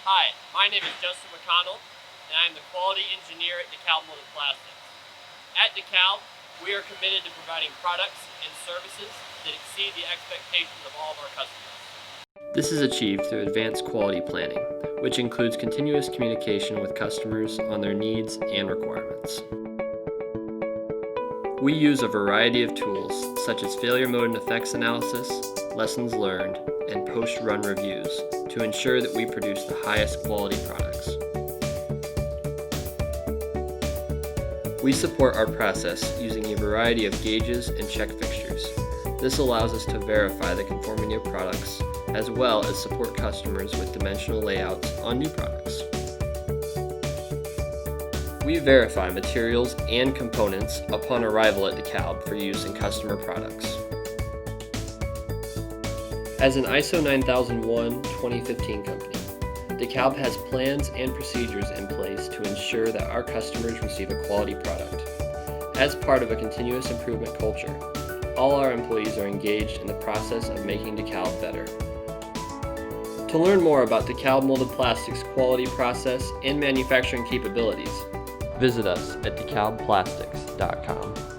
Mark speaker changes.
Speaker 1: Hi, my name is Justin McConnell, and I am the Quality Engineer at DeKALB Molded Plastics. At DeKALB, we are committed to providing products and services that exceed the expectations of all of our customers.
Speaker 2: This is achieved through advanced quality planning, which includes continuous communication with customers on their needs and requirements. We use a variety of tools, such as failure mode and effects analysis, lessons learned, and post-run reviews to ensure that we produce the highest quality products. We support our process using a variety of gauges and check fixtures. This allows us to verify the conformity of products, as well as support customers with dimensional layouts on new products. We verify materials and components upon arrival at DeKALB for use in customer products. As an ISO 9001-2015 company, DeKALB has plans and procedures in place to ensure that our customers receive a quality product. As part of a continuous improvement culture, all our employees are engaged in the process of making DeKALB better. To learn more about DeKALB Molded Plastics' quality process and manufacturing capabilities, visit us at DeKALBplastics.com.